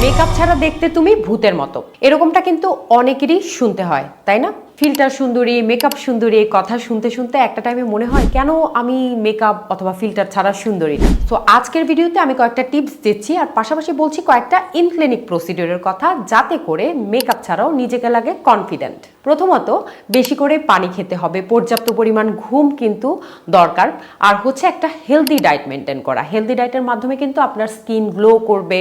Makeup ছাড়া দেখতে তুমি ভূতের মতো, এরকমটা কিন্তু অনেকেরই শুনতে হয়, তাই না? ফিল্টার সুন্দরী, মেকআপ সুন্দরী কথা শুনতে শুনতে একটা টাইমে মনে হয় কেন আমি মেকআপ অথবা ফিল্টার ছাড়া সুন্দরী না। তো আজকের ভিডিওতে আমি কয়েকটা টিপস দিচ্ছি আর পাশাপাশি বলছি কয়েকটা ইনক্লিনিক প্রসিডিউরের কথা, যাতে করে মেকআপ ছাড়াও নিজেকে লাগে কনফিডেন্ট। প্রথমত, বেশি করে পানি খেতে হবে, পর্যাপ্ত পরিমাণ ঘুম কিন্তু দরকার, আর হচ্ছে একটা হেলদি ডায়েট মেনটেন করা। হেলদি ডায়েটের মাধ্যমে কিন্তু আপনার স্কিন গ্লো করবে,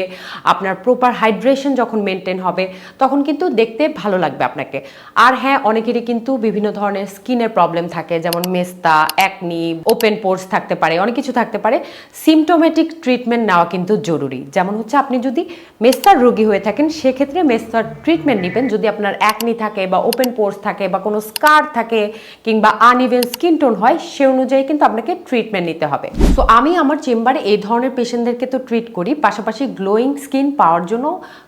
আপনার প্রপার হাইড্রেশন যখন মেনটেন হবে তখন কিন্তু দেখতে ভালো লাগবে আপনাকে। আর হ্যাঁ, অনেকেরই কিন্তু বিভিন্ন ধরনের স্কিনের প্রবলেম থাকে, যেমন মেস্তা, অ্যাকনি, ওপেন পোর্স থাকতে পারে, অনেক কিছু থাকতে পারে। সিমটোমেটিক ট্রিটমেন্ট নেওয়া কিন্তু জরুরি। যেমন হচ্ছে আপনি যদি মেস্তার রোগী হয়ে থাকেন সেক্ষেত্রে মেস্তার ট্রিটমেন্ট নেবেন। যদি আপনার অ্যাকনি থাকে বা ওপেন পোর্স থাকে বা কোনো স্কার থাকে কিংবা আনইভেন স্কিন টোন হয়, সে অনুযায়ী কিন্তু আপনাকে ট্রিটমেন্ট নিতে হবে। তো আমি আমার চেম্বারে এই ধরনের পেশেন্টদেরকে তো ট্রিট করি, পাশাপাশি গ্লোয়িং স্কিন পাওয়ার জন্য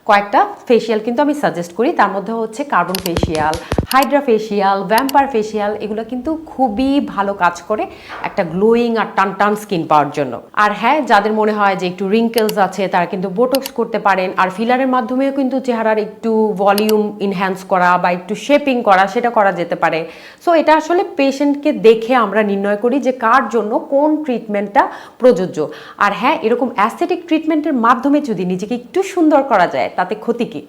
কয়েকটা ফেসিয়াল কিন্তু আমি সাজেস্ট করি। তার মধ্যে হচ্ছে carbon facial, hydra facial, vampire facial, এগুলো কিন্তু খুবই ভালো কাজ করে একটা গ্লোয়িং আর টান টান স্কিন পাওয়ার জন্য। আর হ্যাঁ, যাদের মনে হয় যে একটু রিঙ্কেলস আছে তারা কিন্তু বোটক্স করতে পারেন, আর ফিলারের মাধ্যমেও কিন্তু চেহারার একটু ভলিউম ইনহ্যান্স করা বা একটু শেপিং করা, সেটা করা যেতে পারে। সো এটা আসলে পেশেন্টকে দেখে আমরা নির্ণয় করি যে কার জন্য কোন ট্রিটমেন্টটা প্রযোজ্য। আর হ্যাঁ, এরকম অ্যাস্থেটিক ট্রিটমেন্টের মাধ্যমে যদি নিজেকে একটু সুন্দর করা যায় তাতে ক্ষতি কি?